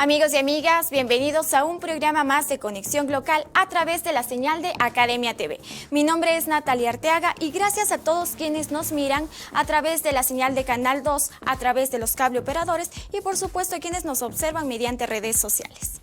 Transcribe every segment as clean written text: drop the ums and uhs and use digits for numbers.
Amigos y amigas, bienvenidos a un programa más de Conexión Local a través de la señal de Academia TV. Mi nombre es Natalia Arteaga y gracias a todos quienes nos miran a través de la señal de Canal 2, a través de los cable operadores y por supuesto a quienes nos observan mediante redes sociales.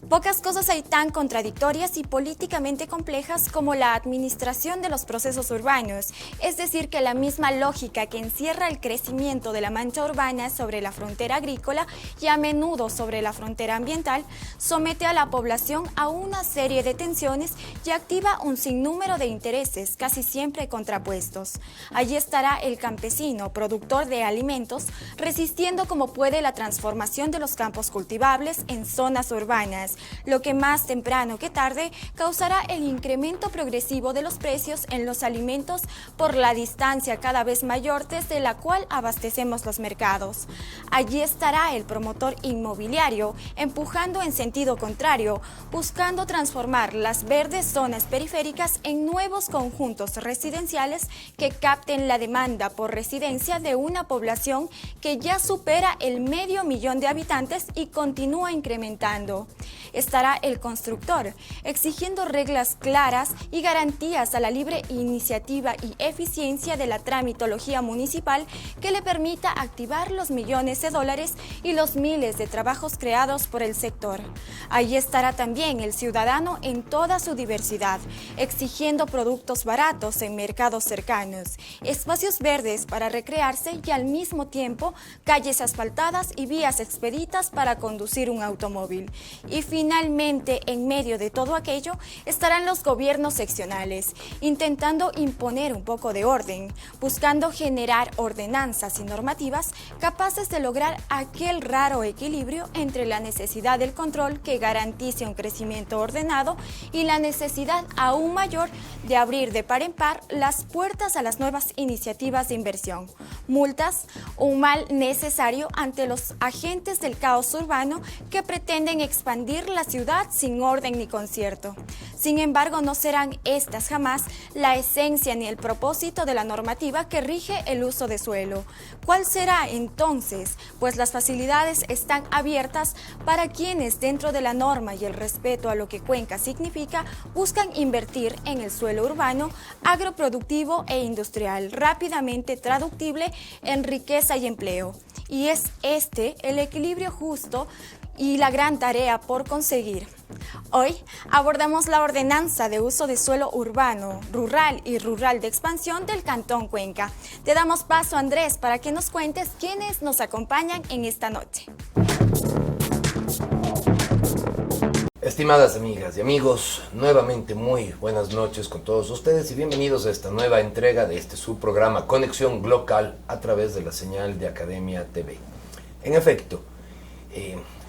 Pocas cosas hay tan contradictorias y políticamente complejas como la administración de los procesos urbanos, es decir, que la misma lógica que encierra el crecimiento de la mancha urbana sobre la frontera agrícola y a menudo sobre la frontera ambiental, somete a la población a una serie de tensiones y activa un sinnúmero de intereses, casi siempre contrapuestos. Allí estará el campesino, productor de alimentos, resistiendo como puede la transformación de los campos cultivables en zonas urbanas, lo que más temprano que tarde causará el incremento progresivo de los precios en los alimentos por la distancia cada vez mayor desde la cual abastecemos los mercados. Allí estará el promotor inmobiliario, empujando en sentido contrario, buscando transformar las verdes zonas periféricas en nuevos conjuntos residenciales que capten la demanda por residencia de una población que ya supera el 500.000 de habitantes y continúa incrementando. Estará el constructor, exigiendo reglas claras y garantías a la libre iniciativa y eficiencia de la tramitología municipal que le permita activar los millones de dólares y los miles de trabajos creados por el sector. Allí estará también el ciudadano en toda su diversidad, exigiendo productos baratos en mercados cercanos, espacios verdes para recrearse y al mismo tiempo calles asfaltadas y vías expeditas para conducir un automóvil. Y finalmente, en medio de todo aquello, estarán los gobiernos seccionales, intentando imponer un poco de orden, buscando generar ordenanzas y normativas capaces de lograr aquel raro equilibrio entre la necesidad del control que garantice un crecimiento ordenado y la necesidad aún mayor de abrir de par en par las puertas a las nuevas iniciativas de inversión. Multas, un mal necesario ante los agentes del caos urbano que pretenden expandir la ciudad sin orden ni concierto. Sin embargo, no serán estas jamás la esencia ni el propósito de la normativa que rige el uso de suelo. ¿Cuál será entonces? Pues las facilidades están abiertas para quienes, dentro de la norma y el respeto a lo que Cuenca significa, buscan invertir en el suelo urbano, agroproductivo e industrial, rápidamente traductible en riqueza y empleo. Y es este el equilibrio justo y la gran tarea por conseguir. Hoy abordamos la ordenanza de uso de suelo urbano, rural y rural de expansión del Cantón Cuenca. Te damos paso, Andrés, para que nos cuentes quiénes nos acompañan en esta noche. Estimadas amigas y amigos, nuevamente muy buenas noches con todos ustedes y bienvenidos a esta nueva entrega de este su programa Conexión Local a través de la señal de Academia TV. En efecto,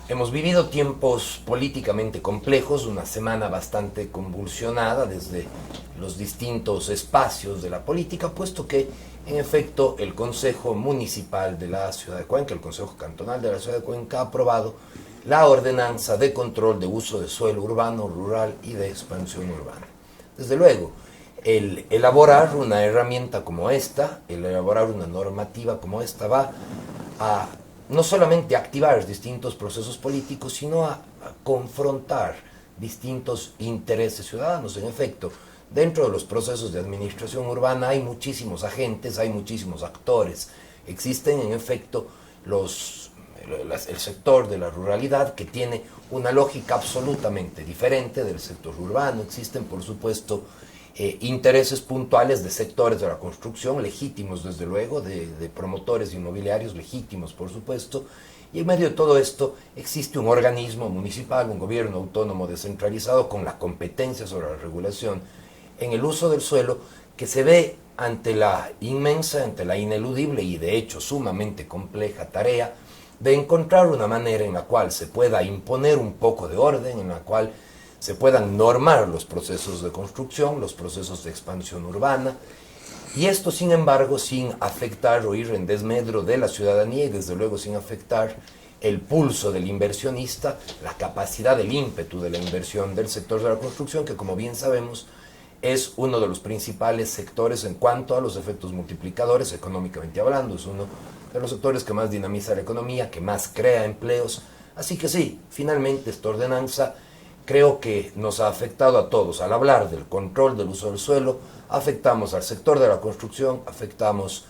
hemos vivido tiempos políticamente complejos, una semana bastante convulsionada desde los distintos espacios de la política, puesto que, en efecto, el Consejo Municipal de la Ciudad de Cuenca, el Consejo Cantonal de la Ciudad de Cuenca, ha aprobado la ordenanza de control de uso de suelo urbano, rural y de expansión urbana. Desde luego, el elaborar una herramienta como esta, el elaborar una normativa como esta, va a no solamente activar distintos procesos políticos, sino a confrontar distintos intereses ciudadanos. En efecto, dentro de los procesos de administración urbana hay muchísimos agentes, hay muchísimos actores. Existen, en efecto, el sector de la ruralidad, que tiene una lógica absolutamente diferente del sector urbano. Existen, por supuesto, intereses puntuales de sectores de la construcción, legítimos desde luego, de promotores inmobiliarios legítimos, por supuesto, y en medio de todo esto existe un organismo municipal, un gobierno autónomo descentralizado con la competencia sobre la regulación en el uso del suelo, que se ve ante la inmensa, ante la ineludible y de hecho sumamente compleja tarea de encontrar una manera en la cual se pueda imponer un poco de orden, en la cual se puedan normar los procesos de construcción, los procesos de expansión urbana, y esto, sin embargo, sin afectar o ir en desmedro de la ciudadanía y desde luego sin afectar el pulso del inversionista, la capacidad del ímpetu de la inversión del sector de la construcción, que, como bien sabemos, es uno de los principales sectores en cuanto a los efectos multiplicadores, económicamente hablando. Es uno de los sectores que más dinamiza la economía, que más crea empleos, Así que sí, finalmente esta ordenanza creo que nos ha afectado a todos. Al hablar del control del uso del suelo, afectamos al sector de la construcción, afectamos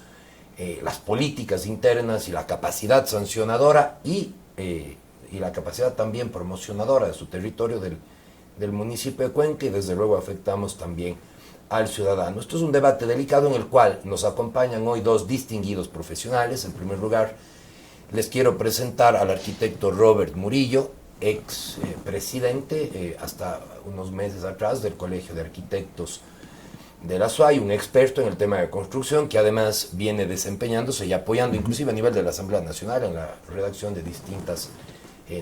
las políticas internas y la capacidad sancionadora y la capacidad también promocionadora de su territorio del municipio de Cuenca, y desde luego afectamos también al ciudadano. Esto es un debate delicado en el cual nos acompañan hoy dos distinguidos profesionales. En primer lugar, les quiero presentar al arquitecto Robert Murillo, ex presidente hasta unos meses atrás del Colegio de Arquitectos de la SUAY, un experto en el tema de construcción que además viene desempeñándose y apoyando inclusive a nivel de la Asamblea Nacional en la redacción de distintas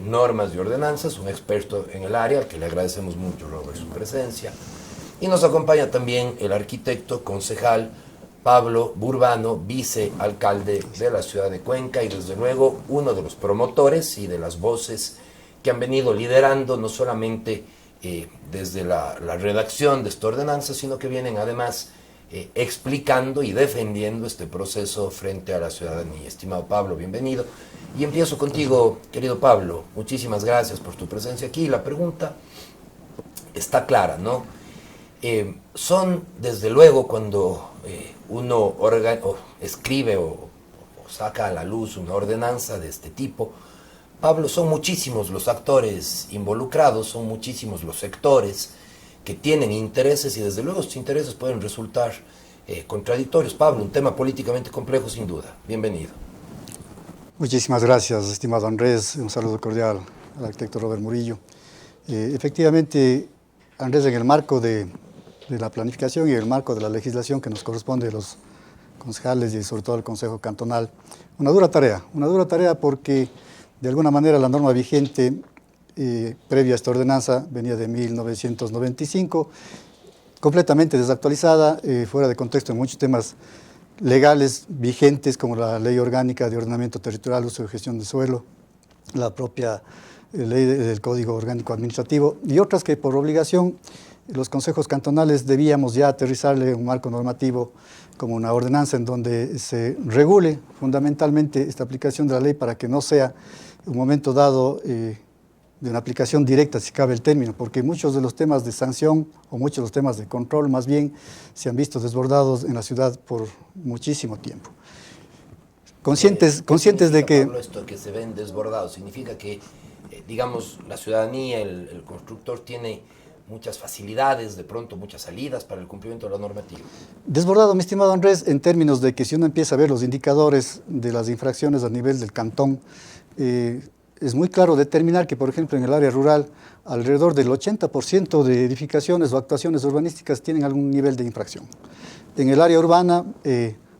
normas y ordenanzas, un experto en el área, al que le agradecemos mucho, Robert, su presencia. Y nos acompaña también el arquitecto concejal Pablo Burbano, vicealcalde de la ciudad de Cuenca, y desde luego uno de los promotores y de las voces que han venido liderando no solamente desde la redacción de esta ordenanza, sino que vienen además explicando y defendiendo este proceso frente a la ciudadanía. Estimado Pablo, bienvenido. Y empiezo contigo, querido Pablo. Muchísimas gracias por tu presencia aquí. La pregunta está clara, ¿no? Son, desde luego, cuando uno escribe o saca a la luz una ordenanza de este tipo, Pablo, son muchísimos los actores involucrados, son muchísimos los sectores que tienen intereses y desde luego estos intereses pueden resultar contradictorios. Pablo, un tema políticamente complejo sin duda. Bienvenido. Muchísimas gracias, estimado Andrés. Un saludo cordial al arquitecto Robert Murillo. Efectivamente, Andrés, en el marco de la planificación y en el marco de la legislación que nos corresponde a los concejales y sobre todo al Consejo Cantonal, una dura tarea porque de alguna manera la norma vigente previa a esta ordenanza venía de 1995, completamente desactualizada, fuera de contexto en muchos temas legales vigentes como la Ley Orgánica de Ordenamiento Territorial, Uso y Gestión de Suelo, la propia Ley del Código Orgánico Administrativo y otras que por obligación los consejos cantonales debíamos ya aterrizarle un marco normativo como una ordenanza en donde se regule fundamentalmente esta aplicación de la ley para que no sea un momento dado de una aplicación directa, si cabe el término, porque muchos de los temas de sanción o muchos de los temas de control más bien se han visto desbordados en la ciudad por muchísimo tiempo. Conscientes de que... Pablo, esto que se ven desbordados significa que, digamos, la ciudadanía, el constructor tiene muchas facilidades, de pronto muchas salidas para el cumplimiento de la normativa. Desbordado, mi estimado Andrés, en términos de que si uno empieza a ver los indicadores de las infracciones a nivel del cantón, es muy claro determinar que, por ejemplo, en el área rural, alrededor del 80% de edificaciones o actuaciones urbanísticas tienen algún nivel de infracción. En el área urbana,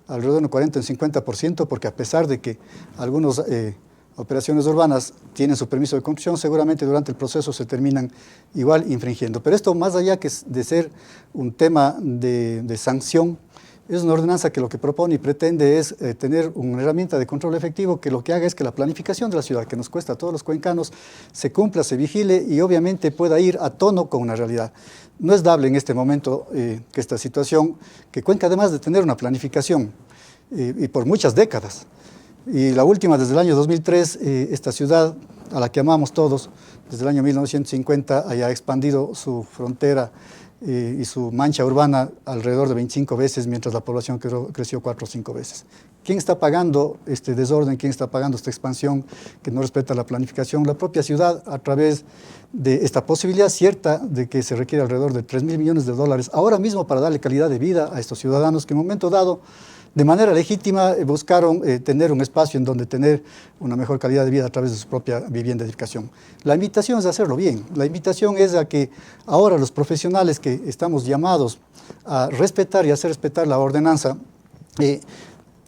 alrededor del 40 o 50%, porque a pesar de que algunas operaciones urbanas tienen su permiso de construcción, seguramente durante el proceso se terminan igual infringiendo. Pero esto, más allá que de ser un tema de sanción, es una ordenanza que lo que propone y pretende es tener una herramienta de control efectivo que lo que haga es que la planificación de la ciudad, que nos cuesta a todos los cuencanos, se cumpla, se vigile y obviamente pueda ir a tono con una realidad. No es dable en este momento que esta situación, que Cuenca además de tener una planificación y por muchas décadas, y la última desde el año 2003, esta ciudad a la que amamos todos, desde el año 1950 haya expandido su frontera y su mancha urbana alrededor de 25 veces, mientras la población creció 4 o 5 veces. ¿Quién está pagando este desorden? ¿Quién está pagando esta expansión que no respeta la planificación? La propia ciudad, a través de esta posibilidad cierta de que se requiere alrededor de 3.000 millones de dólares ahora mismo para darle calidad de vida a estos ciudadanos que en un momento dado, de manera legítima, buscaron tener un espacio en donde tener una mejor calidad de vida a través de su propia vivienda de edificación. La invitación es a hacerlo bien. La invitación es a que ahora los profesionales que estamos llamados a respetar y hacer respetar la ordenanza,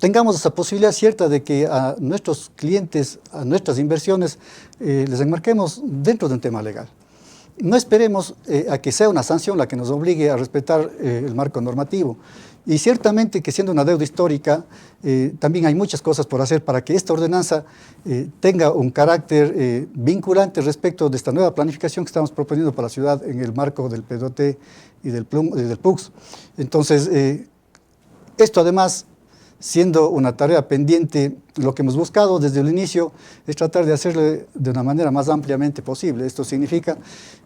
tengamos esa posibilidad cierta de que a nuestros clientes, a nuestras inversiones, les enmarquemos dentro de un tema legal. No esperemos a que sea una sanción la que nos obligue a respetar el marco normativo. Y ciertamente que siendo una deuda histórica, también hay muchas cosas por hacer para que esta ordenanza tenga un carácter vinculante respecto de esta nueva planificación que estamos proponiendo para la ciudad en el marco del PDOT y del PUCS. Entonces, esto además siendo una tarea pendiente, lo que hemos buscado desde el inicio es tratar de hacerlo de una manera más ampliamente posible. Esto significa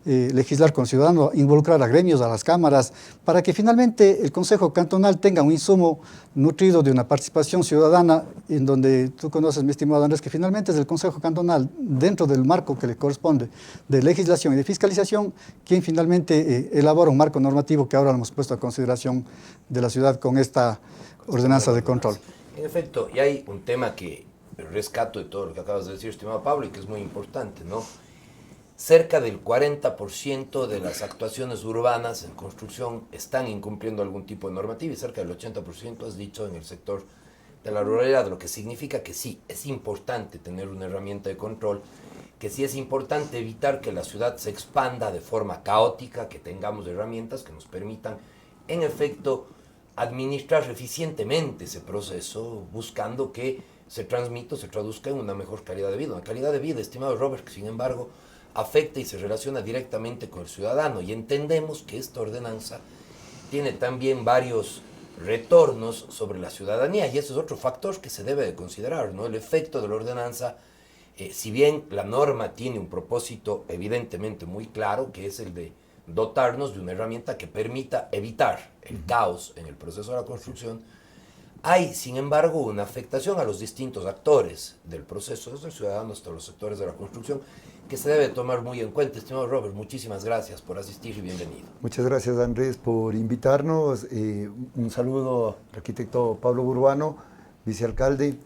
legislar con ciudadanos, involucrar a gremios, a las cámaras, para que finalmente el Consejo Cantonal tenga un insumo nutrido de una participación ciudadana, en donde tú conoces, mi estimado Andrés, que finalmente es el Consejo Cantonal, dentro del marco que le corresponde de legislación y de fiscalización, quien finalmente elabora un marco normativo que ahora lo hemos puesto a consideración de la ciudad con esta ordenanza de control. En efecto, y hay un tema que rescato de todo lo que acabas de decir, estimado Pablo, y que es muy importante, ¿no? Cerca del 40% de las actuaciones urbanas en construcción están incumpliendo algún tipo de normativa y cerca del 80%, has dicho, en el sector de la ruralidad, lo que significa que sí, es importante tener una herramienta de control, que sí es importante evitar que la ciudad se expanda de forma caótica, que tengamos herramientas que nos permitan, en efecto, administrar eficientemente ese proceso, buscando que se transmita, se traduzca en una mejor calidad de vida. Una calidad de vida, estimado Robert, que sin embargo afecta y se relaciona directamente con el ciudadano. Y entendemos que esta ordenanza tiene también varios retornos sobre la ciudadanía, y ese es otro factor que se debe de considerar, ¿no? El efecto de la ordenanza, si bien la norma tiene un propósito evidentemente muy claro, que es el de dotarnos de una herramienta que permita evitar el caos en el proceso de la construcción, hay, sin embargo, una afectación a los distintos actores del proceso, desde el ciudadano hasta los sectores de la construcción, que se debe tomar muy en cuenta. Estimado Robert, muchísimas gracias por asistir y bienvenido. Muchas gracias, Andrés, por invitarnos. Un saludo al arquitecto Pablo Burbano, vicealcalde.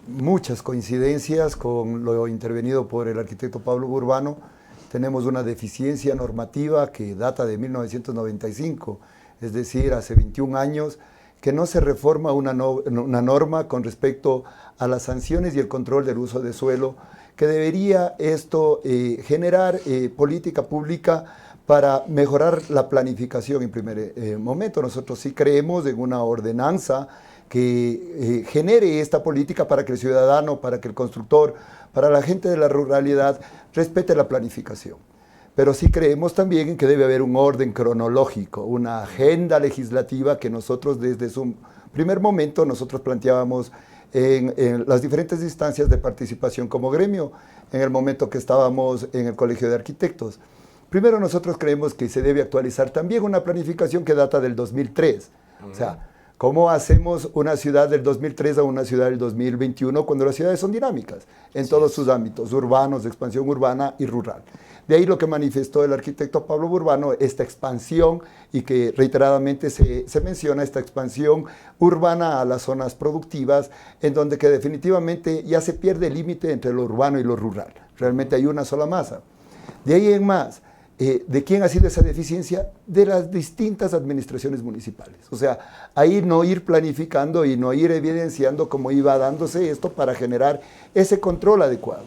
Muchas coincidencias con lo intervenido por el arquitecto Pablo Burbano. Tenemos una deficiencia normativa que data de 1995, es decir, hace 21 años, que no se reforma una norma con respecto a las sanciones y el control del uso de suelo, que debería esto generar política pública para mejorar la planificación en primer momento. Nosotros sí creemos en una ordenanza que genere esta política para que el ciudadano, para que el constructor, para la gente de la ruralidad respete la planificación. Pero sí creemos también en que debe haber un orden cronológico, una agenda legislativa que nosotros desde su primer momento nosotros planteábamos en las diferentes instancias de participación como gremio, en el momento que estábamos en el Colegio de Arquitectos. Primero, nosotros creemos que se debe actualizar también una planificación que data del 2003. O sea, ¿cómo hacemos una ciudad del 2003 a una ciudad del 2021 cuando las ciudades son dinámicas en todos sus ámbitos, urbanos, de expansión urbana y rural? De ahí lo que manifestó el arquitecto Pablo Burbano, esta expansión, y que reiteradamente se menciona esta expansión urbana a las zonas productivas, en donde que definitivamente ya se pierde el límite entre lo urbano y lo rural. Realmente hay una sola masa. De ahí en más, ¿de quién ha sido esa deficiencia? De las distintas administraciones municipales. O sea, ahí no ir planificando y no ir evidenciando cómo iba dándose esto para generar ese control adecuado.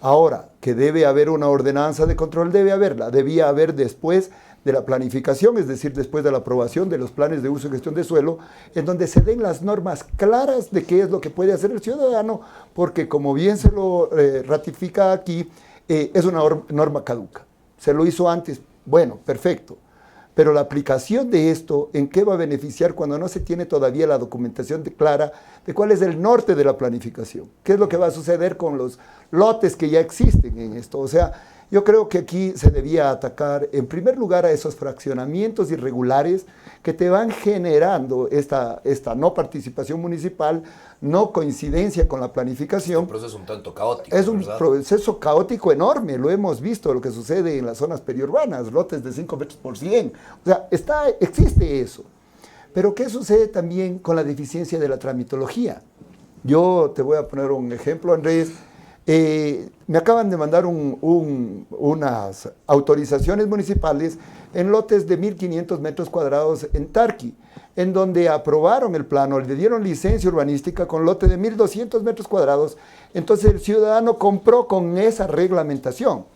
Ahora, que debe haber una ordenanza de control, debe haberla. Debía haber después de la planificación, es decir, después de la aprobación de los planes de uso y gestión de suelo, en donde se den las normas claras de qué es lo que puede hacer el ciudadano, porque como bien se lo ratifica aquí, es una norma caduca. Se lo hizo antes, bueno, perfecto. Pero la aplicación de esto, ¿en qué va a beneficiar cuando no se tiene todavía la documentación clara de cuál es el norte de la planificación? ¿Qué es lo que va a suceder con los lotes que ya existen en esto? O sea, yo creo que aquí se debía atacar en primer lugar a esos fraccionamientos irregulares que te van generando esta no participación municipal, no coincidencia con la planificación. Es un proceso un tanto caótico. Es un proceso caótico enorme, lo hemos visto, lo que sucede en las zonas periurbanas, lotes de 5 metros por 100. O sea, existe eso. Pero ¿qué sucede también con la deficiencia de la tramitología? Yo te voy a poner un ejemplo, Andrés. Me acaban de mandar unas autorizaciones municipales en lotes de 1.500 metros cuadrados en Tarqui, en donde aprobaron el plano, le dieron licencia urbanística con lote de 1.200 metros cuadrados. Entonces el ciudadano compró con esa reglamentación.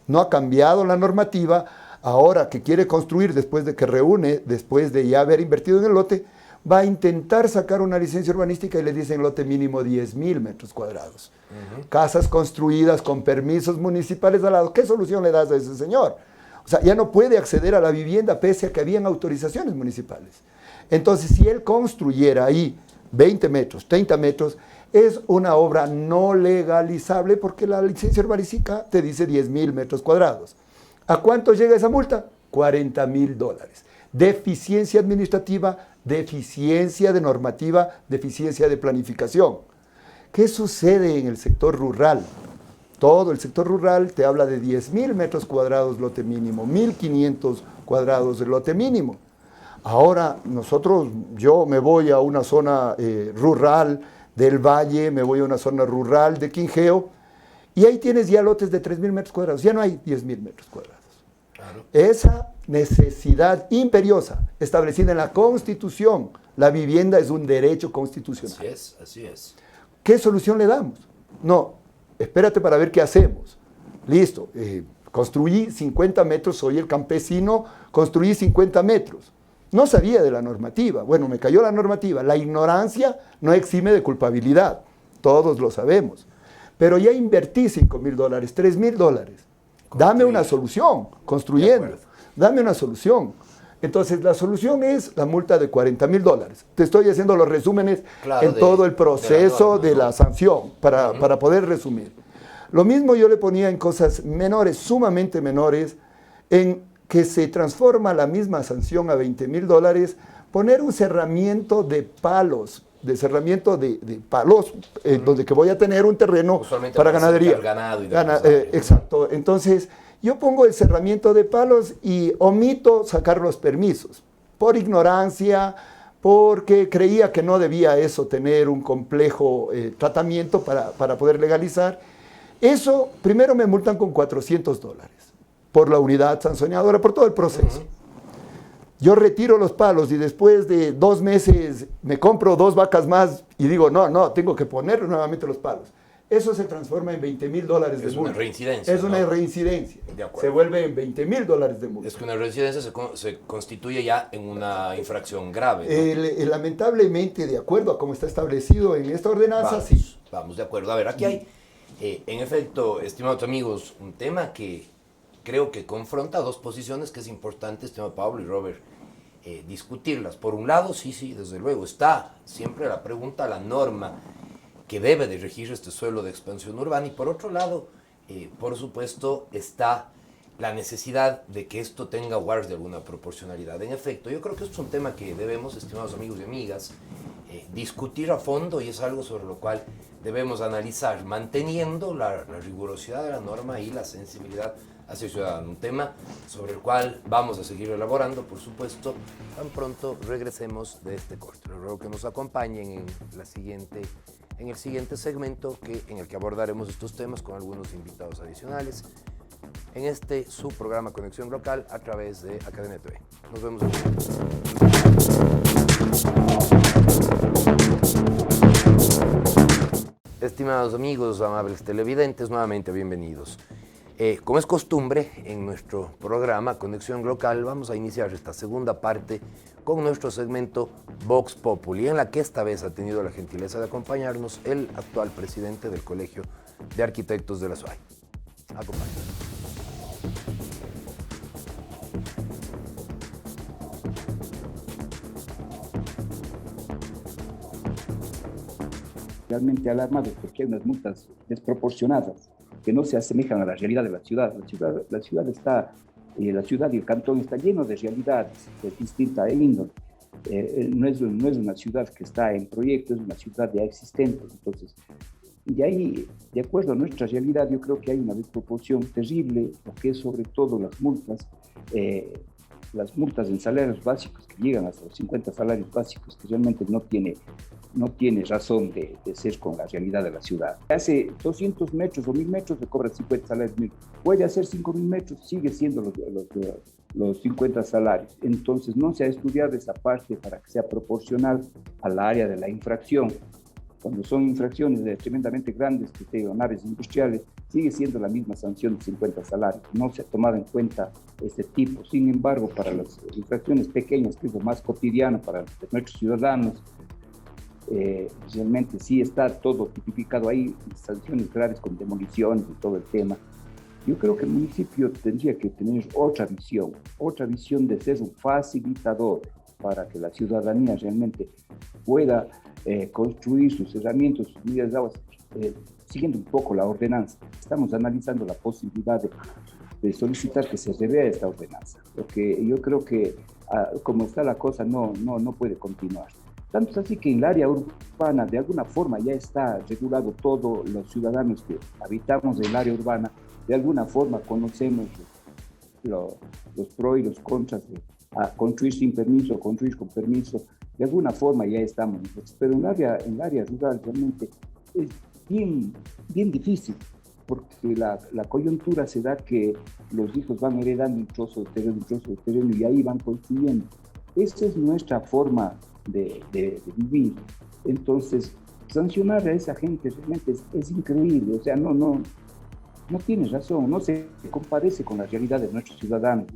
No ha cambiado la normativa. Ahora que quiere construir después de que reúne, después de ya haber invertido en el lote, va a intentar sacar una licencia urbanística y le dicen lote mínimo 10.000 metros cuadrados. Casas construidas con permisos municipales al lado. ¿Qué solución le das a ese señor? O sea, ya no puede acceder a la vivienda pese a que habían autorizaciones municipales. Entonces, si él construyera ahí 20 metros, 30 metros, es una obra no legalizable porque la licencia urbanística te dice 10.000 metros cuadrados. ¿A cuánto llega esa multa? $40.000. Deficiencia administrativa, deficiencia de normativa, deficiencia de planificación. ¿Qué sucede en el sector rural? Todo el sector rural te habla de 10.000 metros cuadrados lote mínimo, 1.500 cuadrados de lote mínimo. Ahora yo me voy a una zona rural del Valle, me voy a una zona rural de Quinjeo, y ahí tienes ya lotes de 3.000 metros cuadrados, ya no hay 10.000 metros cuadrados. Claro. Esa necesidad imperiosa establecida en la Constitución, la vivienda es un derecho constitucional. Así es, así es. ¿Qué solución le damos? No, espérate para ver qué hacemos. Listo, construí 50 metros, soy el campesino, construí 50 metros. No sabía de la normativa. Bueno, me cayó la normativa. La ignorancia no exime de culpabilidad. Todos lo sabemos. Pero ya invertí $5.000, $3.000. Dame una solución, construyendo. Dame una solución. Entonces, la solución es la multa de $40.000. Te estoy haciendo los resúmenes en todo el proceso de la sanción para poder resumir. Lo mismo yo le ponía en cosas menores, sumamente menores, en que se transforma la misma sanción a $20.000, poner un cerramiento de palos, donde que voy a tener un terreno para ganadería. Ganado y exacto. Entonces, yo pongo el cerramiento de palos y omito sacar los permisos, por ignorancia, porque creía que no debía eso tener un complejo tratamiento para poder legalizar. Eso, primero me multan con $400 por la unidad sancionadora, por todo el proceso. Yo retiro los palos y después de 2 meses me compro 2 vacas más y digo, no, tengo que poner nuevamente los palos. Eso se transforma en $20.000 de multa. Es una reincidencia. Es una reincidencia. Se vuelve en $20.000 de multa. Es que una reincidencia se constituye ya en una infracción grave, ¿no? Lamentablemente, de acuerdo a cómo está establecido en esta ordenanza, sí. Vamos, de acuerdo. A ver, aquí hay, en efecto, estimados amigos, un tema que creo que confronta 2 posiciones que es importante, estimado Pablo y Robert, discutirlas. Por un lado, sí, desde luego, está siempre la pregunta, la norma que debe de regir este suelo de expansión urbana, y por otro lado, por supuesto, está la necesidad de que esto tenga guardas de alguna proporcionalidad. En efecto, yo creo que esto es un tema que debemos, estimados amigos y amigas, discutir a fondo, y es algo sobre lo cual debemos analizar, manteniendo la rigurosidad de la norma y la sensibilidad hacia el ciudadano. Un tema sobre el cual vamos a seguir elaborando, por supuesto, tan pronto regresemos de este corte. Les ruego que nos acompañen en el siguiente segmento en el que abordaremos estos temas con algunos invitados adicionales en este su programa Conexión Local a través de Academia TV. Nos vemos aquí. Estimados amigos, amables televidentes, nuevamente bienvenidos. Como es costumbre en nuestro programa Conexión Local, vamos a iniciar esta segunda parte con nuestro segmento Vox Populi, en la que esta vez ha tenido la gentileza de acompañarnos el actual presidente del Colegio de Arquitectos de la SUAY. Acompáñanos. Realmente alarmados porque hay unas multas desproporcionadas que no se asemejan a la realidad de la ciudad. La ciudad y el cantón está lleno de realidades de distinta índole. No es una ciudad que está en proyecto, es una ciudad ya existente. Entonces, y ahí, de acuerdo a nuestra realidad, yo creo que hay una desproporción terrible, porque es sobre todo las multas en salarios básicos que llegan hasta los 50 salarios básicos, que realmente no tiene razón de ser con la realidad de la ciudad. Hace 200 metros o 1.000 metros le cobran 50 salarios mínimos. Puede hacer 5.000 metros, sigue siendo los 50 salarios. Entonces no se ha estudiado esa parte para que sea proporcional al área de la infracción. Cuando son infracciones tremendamente grandes, que tengan naves industriales, sigue siendo la misma sanción de 50 salarios. No se ha tomado en cuenta este tipo. Sin embargo, para las infracciones pequeñas, que es lo más cotidiano para nuestros ciudadanos, realmente sí está todo tipificado ahí, sanciones graves con demoliciones y todo el tema. Yo creo que el municipio tendría que tener otra visión de ser un facilitador para que la ciudadanía realmente pueda construir sus herramientas, sus medidas de aguas, siguiendo un poco la ordenanza. Estamos analizando la posibilidad de solicitar que se revea esta ordenanza, porque yo creo que como está la cosa no puede continuar. Tanto es así que en el área urbana de alguna forma ya está regulado todo. Los ciudadanos que habitamos en el área urbana de alguna forma conocemos los pros y los contras de construir sin permiso, construir con permiso. De alguna forma ya estamos, pero en el área rural realmente es bien difícil, porque la coyuntura se da que los hijos van heredando un trozo de terreno y ahí van construyendo. Esa es nuestra forma de vivir. Entonces, sancionar a esa gente realmente es increíble. O sea, no tienes razón, no se comparece con la realidad de nuestros ciudadanos,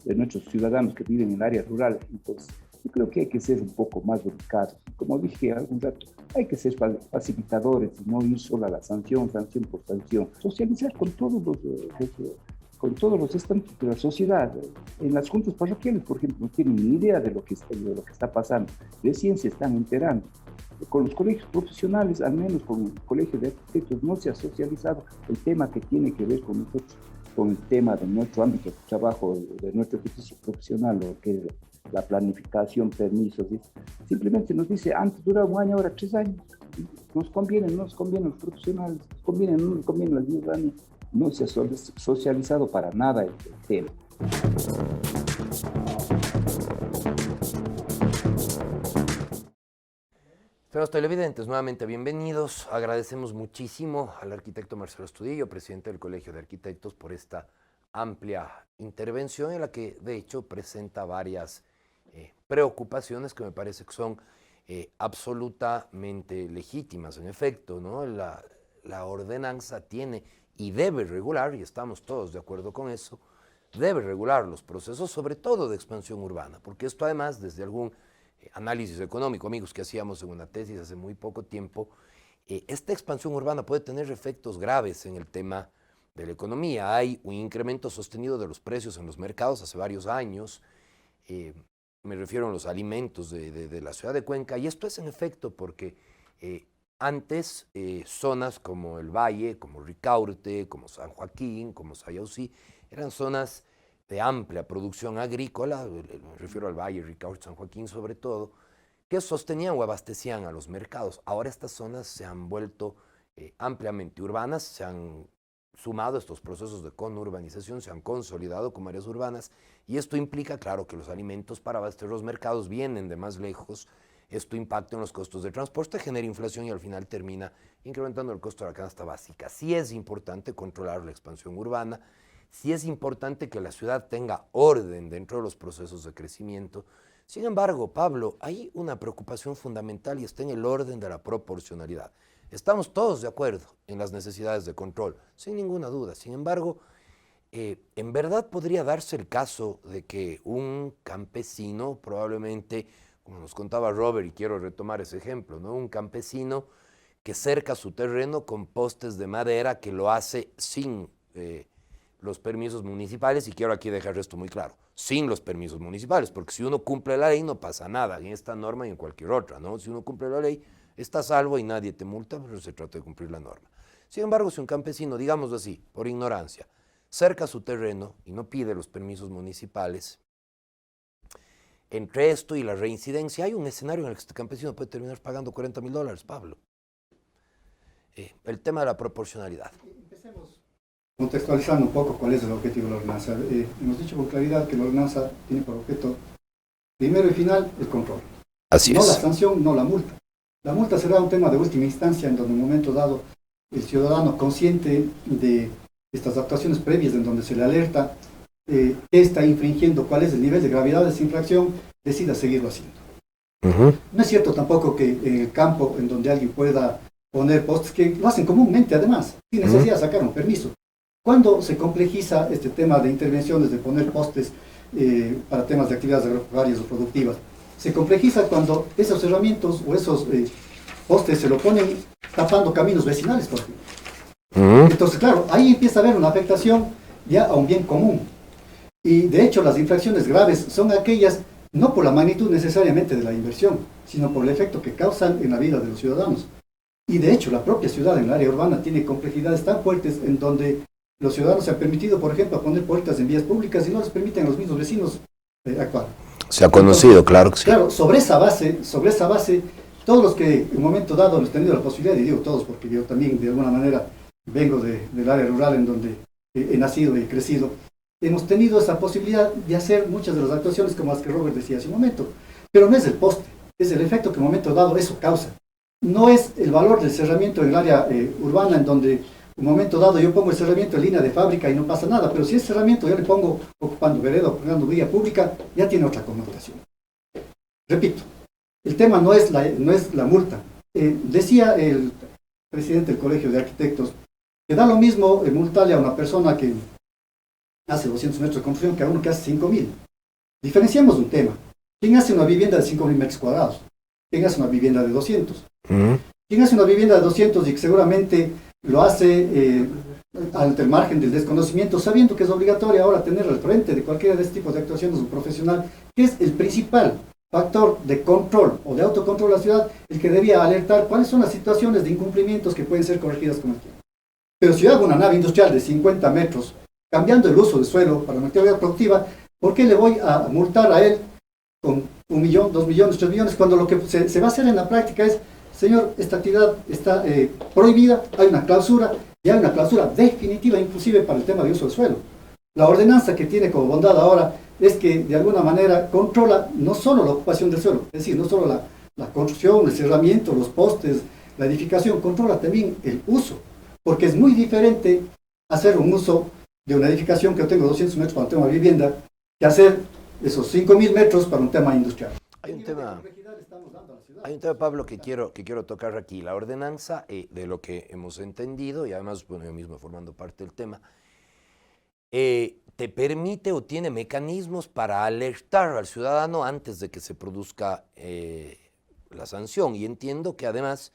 de nuestros ciudadanos que viven en el área rural. Entonces, yo creo que hay que ser un poco más delicados. Como dije algún rato, hay que ser facilitadores y no ir solo a la sanción por sanción. Socializar con todos los estantes de la sociedad. En las juntas parroquiales, por ejemplo, no tienen ni idea de lo que está pasando. Recién se están enterando. Con los colegios profesionales, al menos con el colegio de arquitectos, no se ha socializado el tema que tiene que ver con nosotros, con el tema de nuestro ámbito de trabajo, de nuestro ejercicio profesional, lo que es la planificación, permisos. Simplemente nos dice, antes duraba 1 año, ahora 3 años. Nos conviene, no nos conviene a los profesionales, nos conviene, no nos conviene a la ciudadanía. No se ha socializado para nada el tema. Estimados televidentes, nuevamente bienvenidos. Agradecemos muchísimo al arquitecto Marcelo Estudillo, presidente del Colegio de Arquitectos, por esta amplia intervención en la que, de hecho, presenta varias preocupaciones que me parece que son absolutamente legítimas. En efecto, ¿no? La ordenanza tiene y debe regular, y estamos todos de acuerdo con eso, debe regular los procesos, sobre todo de expansión urbana, porque esto además, desde algún análisis económico, amigos, que hacíamos en una tesis hace muy poco tiempo, esta expansión urbana puede tener efectos graves en el tema de la economía. Hay un incremento sostenido de los precios en los mercados hace varios años, me refiero a los alimentos de la ciudad de Cuenca, y esto es en efecto porque antes zonas como el Valle, como Ricaurte, como San Joaquín, como Sayausí, eran zonas de amplia producción agrícola, me refiero al Valle, Ricaurte, San Joaquín sobre todo, que sostenían o abastecían a los mercados. Ahora estas zonas se han vuelto ampliamente urbanas, se han sumado estos procesos de conurbanización, se han consolidado como áreas urbanas, y esto implica, claro, que los alimentos para abastecer los mercados vienen de más lejos. Esto impacta en los costos de transporte, genera inflación y al final termina incrementando el costo de la canasta básica. Sí es importante controlar la expansión urbana, sí es importante que la ciudad tenga orden dentro de los procesos de crecimiento. Sin embargo, Pablo, hay una preocupación fundamental y está en el orden de la proporcionalidad. Estamos todos de acuerdo en las necesidades de control, sin ninguna duda. Sin embargo, en verdad podría darse el caso de que un campesino, probablemente, como nos contaba Robert, y quiero retomar ese ejemplo, ¿no? Un campesino que cerca su terreno con postes de madera, que lo hace sin los permisos municipales, y quiero aquí dejar esto muy claro, sin los permisos municipales, porque si uno cumple la ley no pasa nada, en esta norma y en cualquier otra, ¿no? Si uno cumple la ley, está a salvo y nadie te multa, pero se trata de cumplir la norma. Sin embargo, si un campesino, digámoslo así, por ignorancia, cerca su terreno y no pide los permisos municipales, entre esto y la reincidencia hay un escenario en el que este campesino puede terminar pagando $40,000, Pablo. El tema de la proporcionalidad. Empecemos contextualizando un poco cuál es el objetivo de la ordenanza. Hemos dicho con claridad que la ordenanza tiene por objeto, primero y final, el control. Así no es. La sanción, no la multa. La multa será un tema de última instancia en donde en un momento dado el ciudadano consciente de estas actuaciones previas en donde se le alerta qué está infringiendo, cuál es el nivel de gravedad de esa infracción, decida seguirlo haciendo. No es cierto tampoco que en el campo en donde alguien pueda poner postes, que lo hacen comúnmente además, sin necesidad de sacar un permiso. Cuando se complejiza este tema de intervenciones, de poner postes para temas de actividades agropecuarias o productivas, se complejiza cuando esos herramientas o esos postes se lo ponen tapando caminos vecinales, por ejemplo. Entonces, claro, ahí empieza a haber una afectación ya a un bien común. Y de hecho las infracciones graves son aquellas no por la magnitud necesariamente de la inversión, sino por el efecto que causan en la vida de los ciudadanos. Y de hecho, la propia ciudad en el área urbana tiene complejidades tan fuertes en donde los ciudadanos se han permitido, por ejemplo, poner puertas en vías públicas y no les permiten a los mismos vecinos actuar. Se ha conocido, claro que sí. Claro, sobre esa base, todos los que en un momento dado hemos tenido la posibilidad, y digo todos porque yo también de alguna manera vengo del área rural en donde he nacido y he crecido, hemos tenido esa posibilidad de hacer muchas de las actuaciones como las que Robert decía hace un momento. Pero no es el poste, es el efecto que en un momento dado eso causa. No es el valor del cerramiento en el área urbana en donde en un momento dado yo pongo el cerramiento en línea de fábrica y no pasa nada, pero si ese cerramiento yo le pongo ocupando vereda, ocupando vía pública, ya tiene otra connotación. Repito, el tema no es la multa. Decía el presidente del Colegio de Arquitectos que da lo mismo multarle a una persona que hace 200 metros de construcción que a uno que hace 5.000. Diferenciamos un tema. ¿Quién hace una vivienda de 5.000 metros cuadrados? ¿Quién hace una vivienda de 200? ¿Quién hace una vivienda de 200 y que seguramente lo hace ante el margen del desconocimiento, sabiendo que es obligatorio ahora tener al frente de cualquiera de este tipo de actuaciones un profesional, que es el principal factor de control o de autocontrol de la ciudad, el que debía alertar cuáles son las situaciones de incumplimientos que pueden ser corregidas con el tiempo? Pero si yo hago una nave industrial de 50 metros, cambiando el uso de suelo para una actividad productiva, ¿por qué le voy a multar a él con 1 millón, 2 millones, 3 millones, cuando lo que se va a hacer en la práctica es, señor, esta actividad está prohibida, hay una clausura, y hay una clausura definitiva inclusive para el tema de uso del suelo? La ordenanza que tiene como bondad ahora es que de alguna manera controla no solo la ocupación del suelo, es decir, no solo la construcción, el cerramiento, los postes, la edificación, controla también el uso, porque es muy diferente hacer un uso de una edificación que yo tengo 200 metros para un tema de vivienda, que hacer esos 5.000 metros para un tema industrial. Hay un tema, Pablo, que quiero tocar aquí. La ordenanza, de lo que hemos entendido, y además, bueno, yo mismo formando parte del tema, te permite o tiene mecanismos para alertar al ciudadano antes de que se produzca la sanción. Y entiendo que además,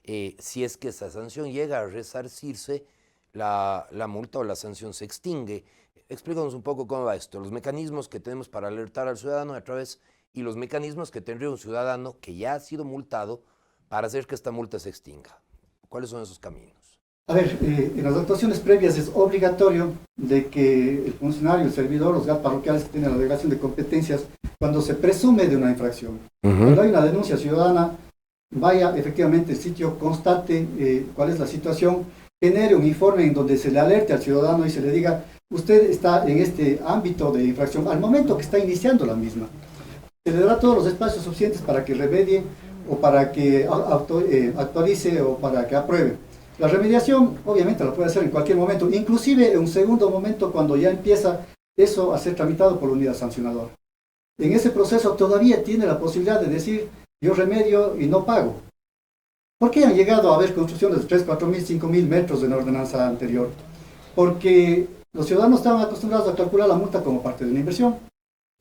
si es que esa sanción llega a resarcirse, la multa o la sanción se extingue. Explícanos un poco cómo va esto, los mecanismos que tenemos para alertar al ciudadano a través y los mecanismos que tendría un ciudadano que ya ha sido multado para hacer que esta multa se extinga. ¿Cuáles son esos caminos? A ver, en las actuaciones previas es obligatorio de que el funcionario, el servidor, los GAT parroquiales que tienen la delegación de competencias, cuando se presume de una infracción, cuando hay una denuncia ciudadana, vaya efectivamente al sitio, constate cuál es la situación, genere un informe en donde se le alerte al ciudadano y se le diga, usted está en este ámbito de infracción al momento que está iniciando la misma. Se le dará todos los espacios suficientes para que remedie o para que actualice o para que apruebe. La remediación obviamente la puede hacer en cualquier momento, inclusive en un segundo momento cuando ya empieza eso a ser tramitado por la unidad sancionadora. En ese proceso todavía tiene la posibilidad de decir, yo remedio y no pago. ¿Por qué han llegado a haber construcciones de 3, 4.000, 5.000 metros en la ordenanza anterior? Porque los ciudadanos estaban acostumbrados a calcular la multa como parte de una inversión.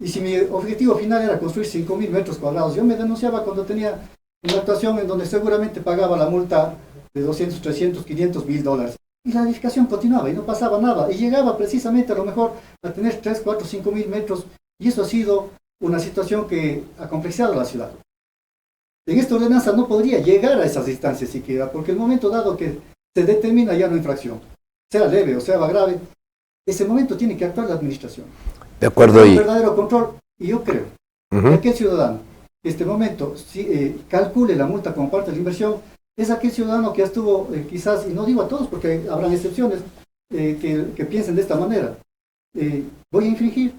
Y si mi objetivo final era construir 5.000 metros cuadrados, yo me denunciaba cuando tenía una actuación en donde seguramente pagaba la multa de 200, 300, 500, $1.000. Y la edificación continuaba y no pasaba nada. Y llegaba precisamente a lo mejor a tener 3, 4, 5.000 metros. Y eso ha sido una situación que ha complejizado la ciudad. En esta ordenanza no podría llegar a esas instancias siquiera, porque el momento dado que se determina ya una infracción, sea leve o sea grave, ese momento tiene que actuar la administración. De acuerdo. Hay un verdadero control, y yo creo que aquel ciudadano que en este momento calcule la multa como parte de la inversión, es aquel ciudadano que ya estuvo quizás, y no digo a todos porque habrán excepciones, que piensen de esta manera, voy a infringir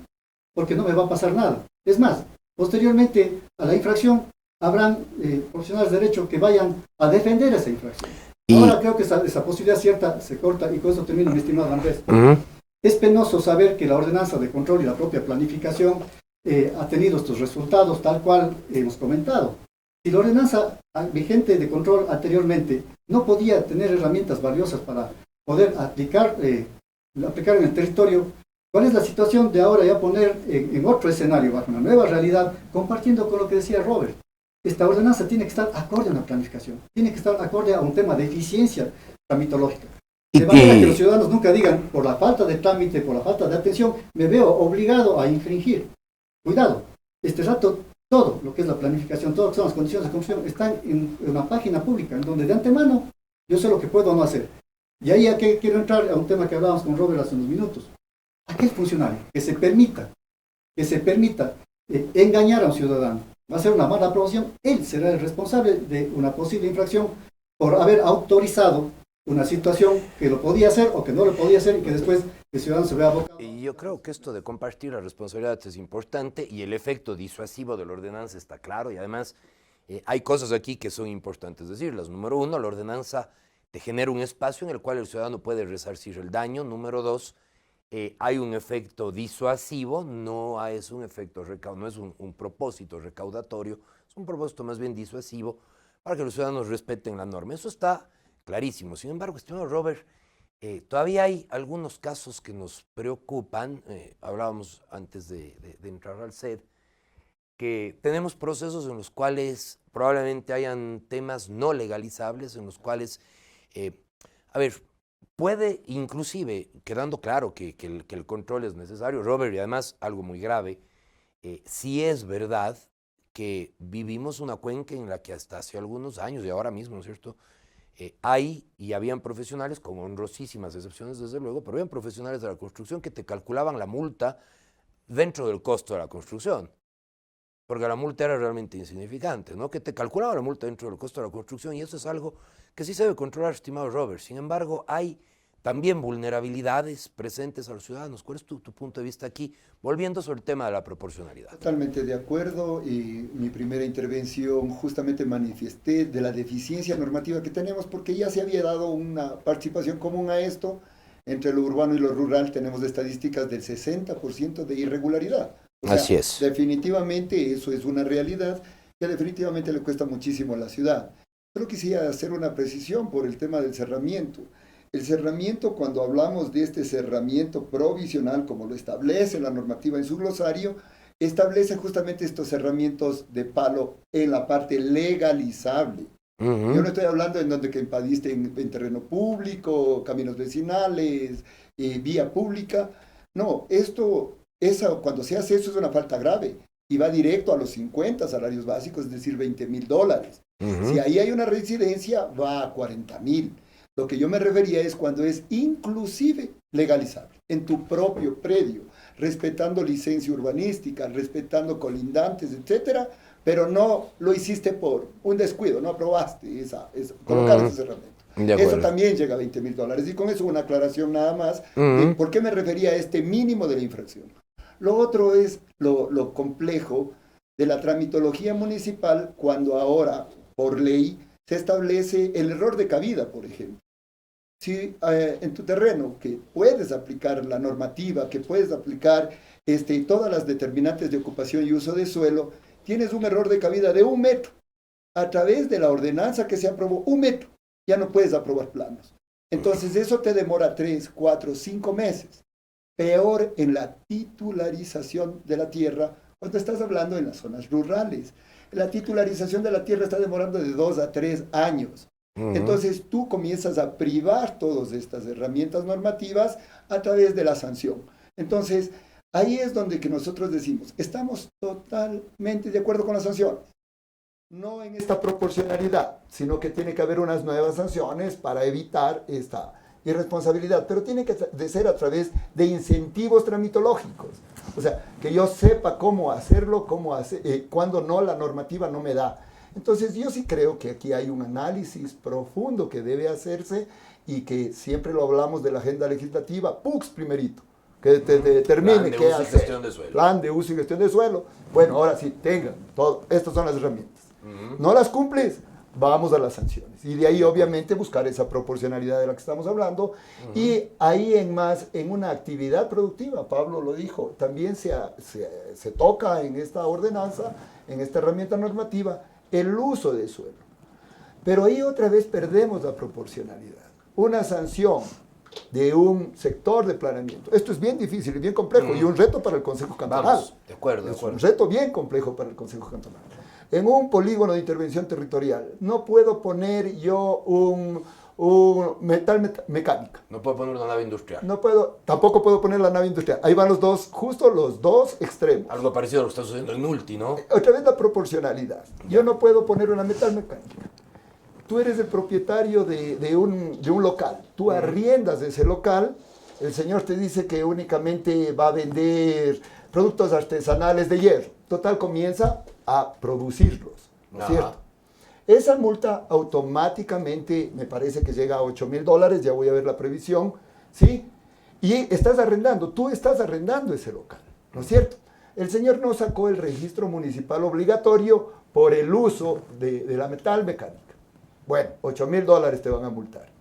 porque no me va a pasar nada. Es más, posteriormente a la infracción, habrán profesionales de derecho que vayan a defender esa infracción. Ahora creo que esa posibilidad cierta se corta, y con eso termino, mi estimado Andrés. Es penoso saber que la ordenanza de control y la propia planificación ha tenido estos resultados tal cual hemos comentado. Si la ordenanza vigente de control anteriormente no podía tener herramientas valiosas para poder aplicar en el territorio, ¿cuál es la situación de ahora ya poner en otro escenario, bajo una nueva realidad, compartiendo con lo que decía Robert? Esta ordenanza tiene que estar acorde a una planificación, tiene que estar acorde a un tema de eficiencia tramitológica. De manera que los ciudadanos nunca digan, por la falta de trámite, por la falta de atención, me veo obligado a infringir. Cuidado, Este rato, todo lo que es la planificación, todo lo que son las condiciones de construcción, están en una página pública, en donde de antemano yo sé lo que puedo o no hacer. Y ahí aquí quiero entrar a un tema que hablábamos con Robert hace unos minutos. Aquel funcionario que se permita engañar a un ciudadano, va a ser una mala aprobación, él será el responsable de una posible infracción por haber autorizado una situación que lo podía hacer o que no lo podía hacer y que después el ciudadano se vea abocado. Y yo creo que esto de compartir la responsabilidad es importante y el efecto disuasivo de la ordenanza está claro y además hay cosas aquí que son importantes decirlas. Número uno, la ordenanza te genera un espacio en el cual el ciudadano puede resarcir el daño. Número dos, hay un efecto disuasivo, no es un efecto no es un propósito recaudatorio, es un propósito más bien disuasivo para que los ciudadanos respeten la norma. Eso está clarísimo. Sin embargo, estimado Robert, todavía hay algunos casos que nos preocupan. Hablábamos antes de entrar al set, que tenemos procesos en los cuales probablemente hayan temas no legalizables, en los cuales, puede inclusive, quedando claro que el control es necesario, Robert, y además algo muy grave, sí es verdad que vivimos una cuenca en la que hasta hace algunos años, y ahora mismo, ¿no es cierto?, hay y habían profesionales, con honrosísimas excepciones desde luego, pero habían profesionales de la construcción que te calculaban la multa dentro del costo de la construcción, porque la multa era realmente insignificante, ¿no? Que te calculaba la multa dentro del costo de la construcción y eso es algo que sí se debe controlar, estimado Robert. Sin embargo, hay también vulnerabilidades presentes a los ciudadanos. ¿Cuál es tu punto de vista aquí? Volviendo sobre el tema de la proporcionalidad. Totalmente de acuerdo, y mi primera intervención justamente manifesté de la deficiencia normativa que tenemos porque ya se había dado una participación común a esto. Entre lo urbano y lo rural tenemos estadísticas del 60% de irregularidad. O sea, así es. Definitivamente eso es una realidad que definitivamente le cuesta muchísimo a la ciudad. Solo quisiera hacer una precisión por el tema del cerramiento. El cerramiento, cuando hablamos de este cerramiento provisional, como lo establece la normativa en su glosario, establece justamente estos cerramientos de palo en la parte legalizable. Yo no estoy hablando en donde que invadiste en terreno público, caminos vecinales, vía pública. No, cuando se hace eso es una falta grave y va directo a los 50 salarios básicos, es decir, $20,000. Si ahí hay una reincidencia, va a 40,000. Lo que yo me refería es cuando es inclusive legalizable en tu propio predio, respetando licencia urbanística, respetando colindantes, etcétera, pero no lo hiciste por un descuido, no aprobaste colocar ese cerramiento. Eso también llega a $20,000. Y con eso una aclaración nada más de por qué me refería a este mínimo de la infracción. Lo otro es lo complejo de la tramitología municipal cuando ahora, por ley, se establece el error de cabida, por ejemplo. Si en tu terreno, que puedes aplicar la normativa, que puedes aplicar todas las determinantes de ocupación y uso de suelo, tienes un error de cabida de 1 metro. A través de la ordenanza que se aprobó, 1 metro, ya no puedes aprobar planos. Entonces eso te demora 3, 4, 5 meses. Peor en la titularización de la tierra, cuando estás hablando en las zonas rurales. La titularización de la tierra está demorando de 2 a 3 años. Entonces tú comienzas a privar todas estas herramientas normativas a través de la sanción. Entonces ahí es donde que nosotros decimos, estamos totalmente de acuerdo con las sanciones. No en esta proporcionalidad, sino que tiene que haber unas nuevas sanciones para evitar esta irresponsabilidad, pero tiene que ser a través de incentivos tramitológicos. O sea, que yo sepa cómo hacerlo, cuando no, la normativa no me da. Entonces yo sí creo que aquí hay un análisis profundo que debe hacerse y que siempre lo hablamos de la agenda legislativa, PUCS primerito, que te determine qué hacer. Plan de uso y gestión de suelo. Bueno, ahora sí, tengan todo. Estas son las herramientas. No las cumples, vamos a las sanciones. Y de ahí, obviamente, buscar esa proporcionalidad de la que estamos hablando. Y ahí en una actividad productiva, Pablo lo dijo, también se toca en esta ordenanza, en esta herramienta normativa, el uso de suelo. Pero ahí otra vez perdemos la proporcionalidad. Una sanción de un sector de planeamiento. Esto es bien difícil y bien complejo y un reto para el Consejo Cantonal. Vamos, de acuerdo. Es un reto bien complejo para el Consejo Cantonal. En un polígono de intervención territorial no puedo poner yo un mecánica. No puedo poner una nave industrial. No puedo, tampoco puedo poner la nave industrial. Ahí van los dos, justo los dos extremos. Algo parecido a lo que está sucediendo en Ulti, ¿no? Otra vez la proporcionalidad. Yo no puedo poner una mecánica. Tú eres el propietario de un local. Tú arriendas ese local. El señor te dice que únicamente va a vender productos artesanales de hierro. Total, comienza a producirlos, ¿no es cierto? Esa multa automáticamente me parece que llega a $8,000, ya voy a ver la previsión, ¿sí? Y estás arrendando, tú estás arrendando ese local, ¿no es cierto? El señor no sacó el registro municipal obligatorio por el uso de la metalmecánica. Bueno, $8,000 te van a multar.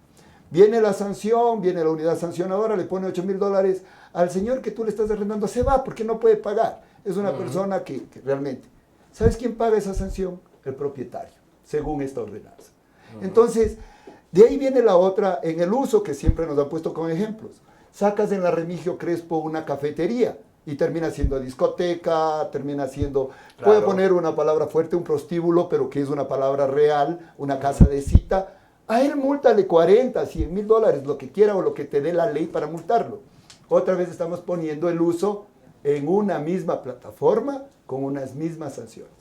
Viene la sanción, viene la unidad sancionadora, le pone $8,000 al señor que tú le estás arrendando, se va porque no puede pagar. Es una persona que realmente... ¿Sabes quién paga esa sanción? El propietario, según esta ordenanza. Entonces, de ahí viene la otra, en el uso que siempre nos han puesto como ejemplos. Sacas en la Remigio Crespo una cafetería y termina siendo discoteca, termina siendo... Claro. Puedo poner una palabra fuerte, un prostíbulo, pero que es una palabra real, una casa de cita. A él múltale 40, $100,000, lo que quiera o lo que te dé la ley para multarlo. Otra vez estamos poniendo el uso en una misma plataforma con unas mismas sanciones.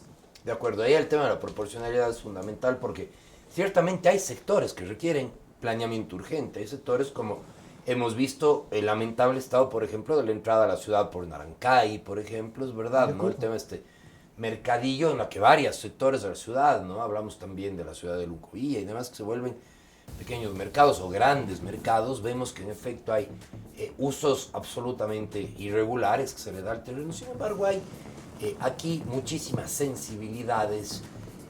De acuerdo, ahí el tema de la proporcionalidad es fundamental porque ciertamente hay sectores que requieren planeamiento urgente. Hay sectores como hemos visto el lamentable estado, por ejemplo, de la entrada a la ciudad por Narancay, por ejemplo, es verdad, ¿no? El tema mercadillo en la que varios sectores de la ciudad, ¿no? Hablamos también de la ciudad de Lucoía y demás que se vuelven pequeños mercados o grandes mercados. Vemos que en efecto hay usos absolutamente irregulares que se le da al terreno. Sin embargo, hay aquí muchísimas sensibilidades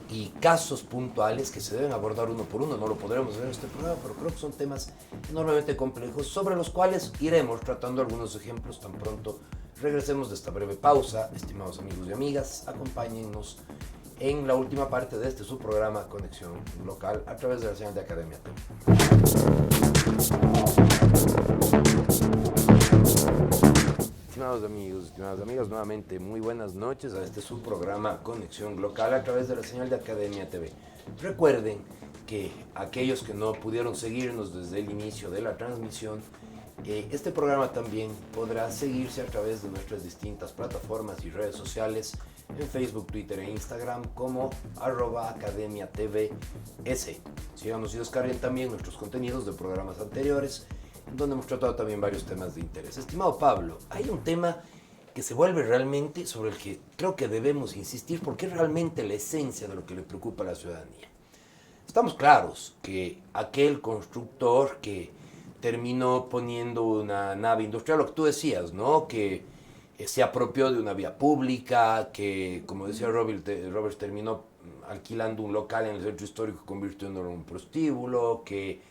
y casos puntuales que se deben abordar uno por uno. No lo podremos ver en este programa, pero creo que son temas enormemente complejos sobre los cuales iremos tratando algunos ejemplos tan pronto regresemos de esta breve pausa. Estimados amigos y amigas, acompáñennos en la última parte de este su programa Conexión Local a través de la señal de Academia TV. Estimados amigos, estimadas amigas, nuevamente muy buenas noches a este su programa Conexión Local a través de la señal de Academia TV. Recuerden que aquellos que no pudieron seguirnos desde el inicio de la transmisión, este programa también podrá seguirse a través de nuestras distintas plataformas y redes sociales en Facebook, Twitter e Instagram como @academiatvs. Síganos y descarguen también nuestros contenidos de programas anteriores, donde hemos tratado también varios temas de interés. Estimado Pablo, hay un tema que se vuelve realmente sobre el que creo que debemos insistir porque es realmente la esencia de lo que le preocupa a la ciudadanía. Estamos claros que aquel constructor que terminó poniendo una nave industrial, lo que tú decías, ¿no? Que se apropió de una vía pública, que, como decía Robert, terminó alquilando un local en el centro histórico, convirtiéndolo en un prostíbulo, que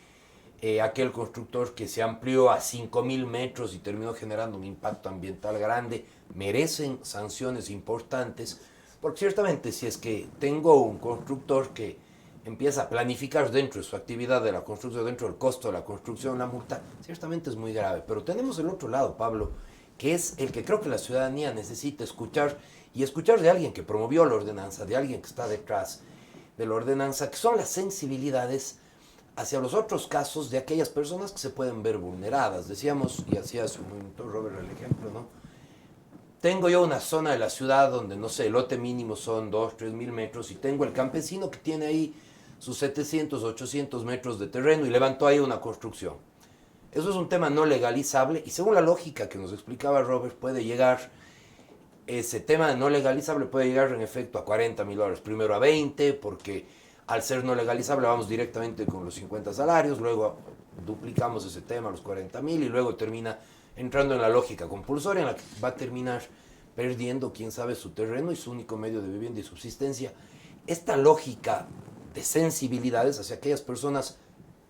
aquel constructor que se amplió a 5,000 metros y terminó generando un impacto ambiental grande, merecen sanciones importantes, porque ciertamente si es que tengo un constructor que empieza a planificar dentro de su actividad de la construcción, dentro del costo de la construcción, la multa, ciertamente es muy grave. Pero tenemos el otro lado, Pablo, que es el que creo que la ciudadanía necesita escuchar, y escuchar de alguien que promovió la ordenanza, de alguien que está detrás de la ordenanza, que son las sensibilidades hacia los otros casos de aquellas personas que se pueden ver vulneradas. Decíamos, y hacía hace un momento Robert el ejemplo, ¿no? Tengo yo una zona de la ciudad donde, no sé, el lote mínimo son 2,000-3,000 metros y tengo el campesino que tiene ahí sus 700-800 metros de terreno y levantó ahí una construcción. Eso es un tema no legalizable y según la lógica que nos explicaba Robert, puede llegar, ese tema no legalizable puede llegar en efecto a $40,000, primero a 20, porque al ser no legalizable vamos directamente con los 50 salarios, luego duplicamos ese tema a los 40,000 y luego termina entrando en la lógica compulsoria en la que va a terminar perdiendo, quién sabe, su terreno y su único medio de vivienda y subsistencia. Esta lógica de sensibilidades hacia aquellas personas,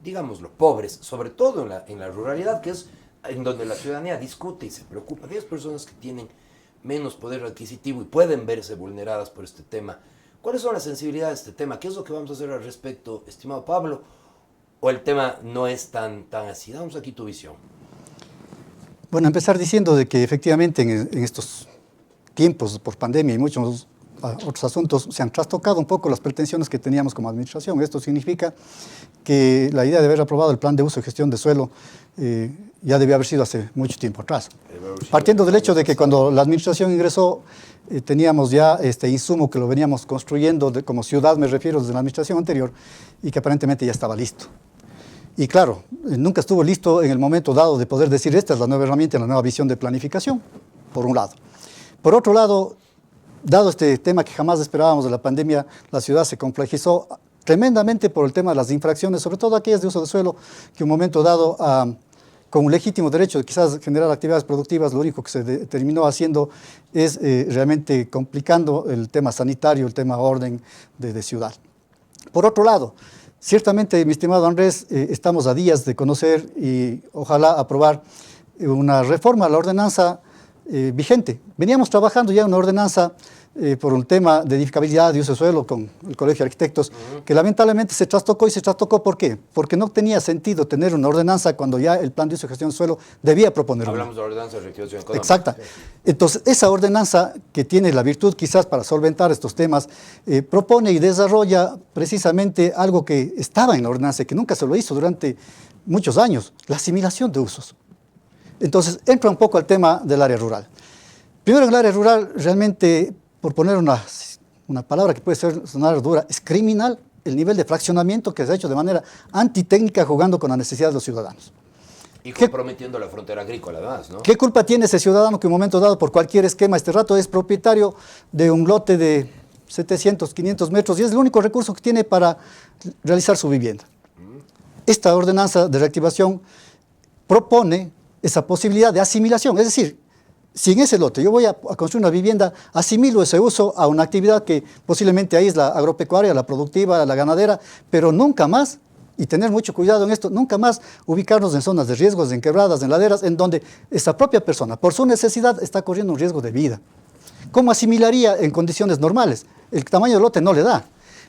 digámoslo, pobres, sobre todo en la ruralidad, que es en donde la ciudadanía discute y se preocupa, aquellas personas que tienen menos poder adquisitivo y pueden verse vulneradas por este tema. ¿Cuáles son las sensibilidades de este tema? ¿Qué es lo que vamos a hacer al respecto, estimado Pablo? ¿O el tema no es tan así? Damos aquí tu visión. Bueno, empezar diciendo de que efectivamente en estos tiempos por pandemia hay muchos a otros asuntos, se han trastocado un poco las pretensiones que teníamos como administración. Esto significa que la idea de haber aprobado el plan de uso y gestión de suelo ya debió haber sido hace mucho tiempo atrás. Partiendo del hecho de que cuando la administración ingresó, teníamos ya este insumo que lo veníamos construyendo como ciudad, me refiero, desde la administración anterior, y que aparentemente ya estaba listo. Y claro, nunca estuvo listo en el momento dado de poder decir esta es la nueva herramienta, la nueva visión de planificación, por un lado. Por otro lado, dado este tema que jamás esperábamos de la pandemia, la ciudad se complejizó tremendamente por el tema de las infracciones, sobre todo aquellas de uso de suelo, que un momento dado, con un legítimo derecho de quizás generar actividades productivas, lo único que se terminó haciendo es realmente complicando el tema sanitario, el tema orden de ciudad. Por otro lado, ciertamente, mi estimado Andrés, estamos a días de conocer y ojalá aprobar una reforma a la ordenanza vigente. Veníamos trabajando ya en una ordenanza por un tema de edificabilidad y uso de suelo con el Colegio de Arquitectos, que lamentablemente se trastocó. ¿Y se trastocó por qué? Porque no tenía sentido tener una ordenanza cuando ya el plan de uso y gestión de suelo debía proponer una. Hablamos de ordenanza de reactivación económica. Exacta. Entonces, esa ordenanza que tiene la virtud quizás para solventar estos temas, propone y desarrolla precisamente algo que estaba en la ordenanza y que nunca se lo hizo durante muchos años, la asimilación de usos. Entonces, entra un poco al tema del área rural. Primero, en el área rural, realmente, por poner una palabra que puede sonar dura, es criminal el nivel de fraccionamiento que se ha hecho de manera antitécnica, jugando con la necesidad de los ciudadanos. Y comprometiendo la frontera agrícola, además, ¿no? ¿Qué culpa tiene ese ciudadano que en un momento dado, por cualquier esquema, este rato es propietario de un lote de 700, 500 metros y es el único recurso que tiene para realizar su vivienda? Esta ordenanza de reactivación propone esa posibilidad de asimilación, es decir, si en ese lote yo voy a construir una vivienda, asimilo ese uso a una actividad que posiblemente ahí es la agropecuaria, la productiva, la ganadera, pero nunca más, y tener mucho cuidado en esto, nunca más ubicarnos en zonas de riesgos, en quebradas, en laderas, en donde esa propia persona, por su necesidad, está corriendo un riesgo de vida. ¿Cómo asimilaría en condiciones normales? El tamaño del lote no le da.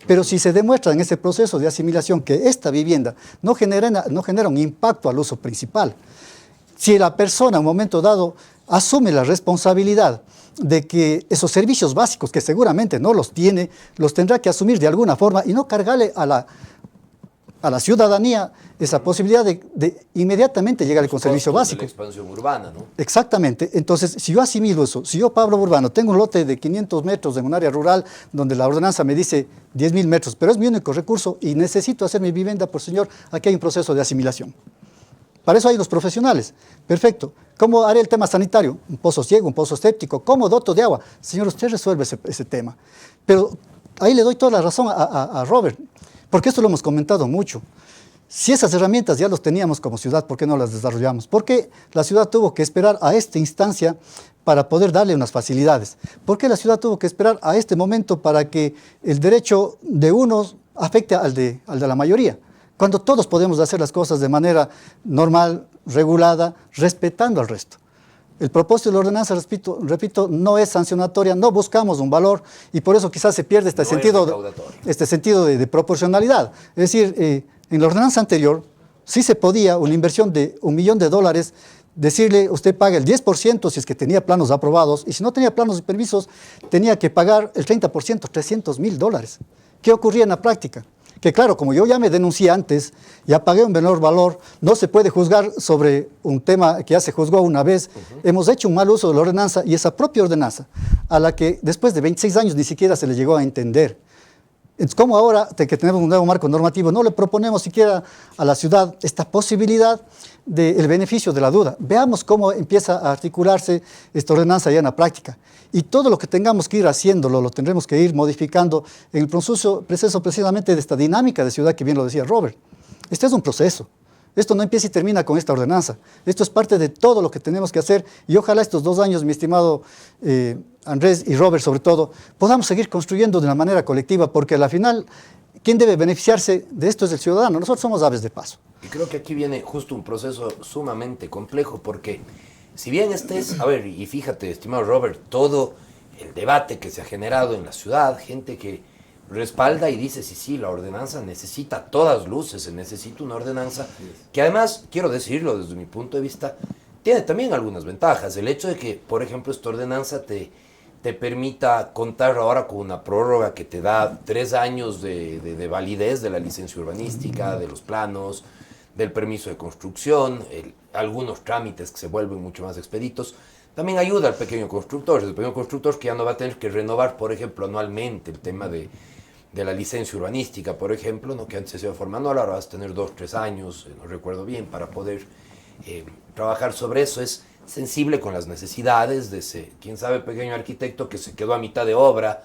Pero si se demuestra en ese proceso de asimilación que esta vivienda no genera un impacto al uso principal, si la persona en un momento dado asume la responsabilidad de que esos servicios básicos, que seguramente no los tiene, los tendrá que asumir de alguna forma y no cargarle a la ciudadanía esa posibilidad de inmediatamente llegar con servicio básico. La expansión urbana, ¿no? Exactamente. Entonces, si yo asimilo eso, si yo, Pablo Urbano, tengo un lote de 500 metros en un área rural donde la ordenanza me dice 10.000 metros, pero es mi único recurso y necesito hacer mi vivienda, por señor, aquí hay un proceso de asimilación. Para eso hay los profesionales. Perfecto. ¿Cómo haré el tema sanitario? Un pozo ciego, un pozo séptico. ¿Cómo doto de agua? Señor, usted resuelve ese tema. Pero ahí le doy toda la razón a Robert, porque esto lo hemos comentado mucho. Si esas herramientas ya las teníamos como ciudad, ¿por qué no las desarrollamos? ¿Por qué la ciudad tuvo que esperar a esta instancia para poder darle unas facilidades? ¿Por qué la ciudad tuvo que esperar a este momento para que el derecho de unos afecte al de la mayoría? Cuando todos podemos hacer las cosas de manera normal, regulada, respetando al resto. El propósito de la ordenanza, repito, no es sancionatoria, no buscamos un valor y por eso quizás se pierde este sentido de proporcionalidad. Es decir, en la ordenanza anterior sí se podía una inversión de $1 millón, decirle usted paga el 10% si es que tenía planos aprobados y si no tenía planos y permisos tenía que pagar el 30%, $300.000. ¿Qué ocurría en la práctica? Que claro, como yo ya me denuncié antes, ya pagué un menor valor, no se puede juzgar sobre un tema que ya se juzgó una vez. Hemos hecho un mal uso de la ordenanza y esa propia ordenanza, a la que después de 26 años ni siquiera se le llegó a entender. Entonces, ¿cómo ahora que tenemos un nuevo marco normativo no le proponemos siquiera a la ciudad esta posibilidad del beneficio de la duda? Veamos cómo empieza a articularse esta ordenanza ya en la práctica. Y todo lo que tengamos que ir haciéndolo, lo tendremos que ir modificando en el proceso precisamente de esta dinámica de ciudad que bien lo decía Robert. Este es un proceso. Esto no empieza y termina con esta ordenanza. Esto es parte de todo lo que tenemos que hacer y ojalá estos 2 años, mi estimado Andrés y Robert sobre todo, podamos seguir construyendo de una manera colectiva porque al final, ¿quién debe beneficiarse de esto es el ciudadano? Nosotros somos aves de paso. Y creo que aquí viene justo un proceso sumamente complejo porque si bien a ver, y fíjate, estimado Robert, todo el debate que se ha generado en la ciudad, gente que respalda y dice, sí, la ordenanza necesita a todas luces, se necesita una ordenanza que además, quiero decirlo desde mi punto de vista, tiene también algunas ventajas. El hecho de que, por ejemplo, esta ordenanza te te permita contar ahora con una prórroga que te da 3 años de validez de la licencia urbanística, de los planos, del permiso de construcción, algunos trámites que se vuelven mucho más expeditos. También ayuda al pequeño constructor, el pequeño constructor que ya no va a tener que renovar, por ejemplo, anualmente el tema de la licencia urbanística, por ejemplo, ¿no? Que antes se iba formando, ahora vas a tener 2, 3 años, no recuerdo bien, para poder trabajar sobre eso. Es sensible con las necesidades de ese, quién sabe, pequeño arquitecto que se quedó a mitad de obra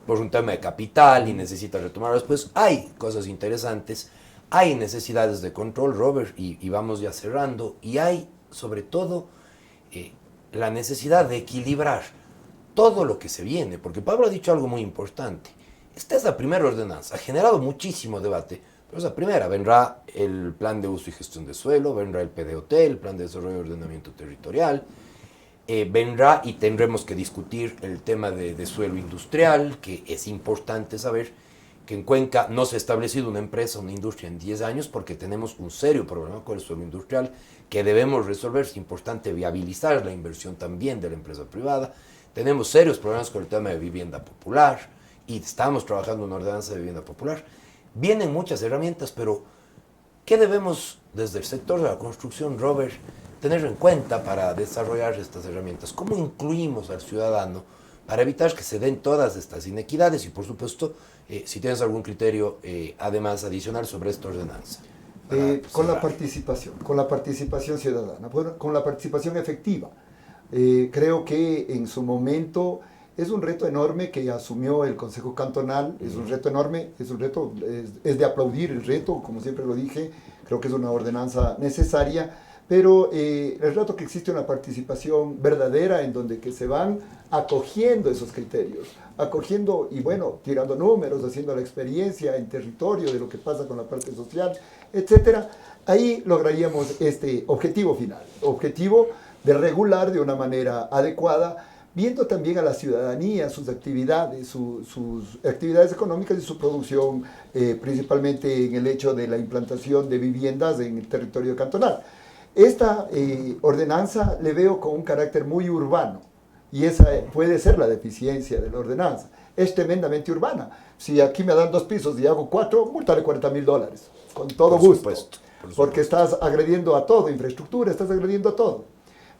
por un tema de capital y necesita retomarlo después. Hay cosas interesantes, hay necesidades de control, Robert, y vamos ya cerrando, y hay, sobre todo, la necesidad de equilibrar todo lo que se viene, porque Pablo ha dicho algo muy importante. Esta es la primera ordenanza, ha generado muchísimo debate, pero es la primera. Vendrá el plan de uso y gestión de suelo, vendrá el PDOT, el plan de desarrollo y ordenamiento territorial, vendrá y tendremos que discutir el tema de suelo industrial, que es importante saber que en Cuenca no se ha establecido una empresa, una industria en 10 años porque tenemos un serio problema con el suelo industrial que debemos resolver. Es importante viabilizar la inversión también de la empresa privada. Tenemos serios problemas con el tema de vivienda popular y estamos trabajando en una ordenanza de vivienda popular. Vienen muchas herramientas, pero ¿qué debemos desde el sector de la construcción, Robert, tener en cuenta para desarrollar estas herramientas? ¿Cómo incluimos al ciudadano para evitar que se den todas estas inequidades? Y por supuesto, si tienes algún criterio además adicional sobre esta ordenanza. Con la participación ciudadana, con la participación efectiva. Creo que en su momento es un reto enorme que asumió el Consejo Cantonal, es un reto enorme, es de aplaudir el reto, como siempre lo dije, creo que es una ordenanza necesaria, pero el rato que existe una participación verdadera en donde que se van acogiendo esos criterios, acogiendo y bueno, tirando números, haciendo la experiencia en territorio de lo que pasa con la parte social, etcétera, ahí lograríamos este objetivo final, objetivo de regular de una manera adecuada, viendo también a la ciudadanía, sus actividades, sus actividades económicas y su producción, principalmente en el hecho de la implantación de viviendas en el territorio cantonal. Esta ordenanza le veo con un carácter muy urbano y esa puede ser la deficiencia de la ordenanza. Es tremendamente urbana. Si aquí me dan 2 pisos y hago 4, multaré $40,000, con todo gusto. Por supuesto. Porque estás agrediendo a todo, infraestructura, estás agrediendo a todo.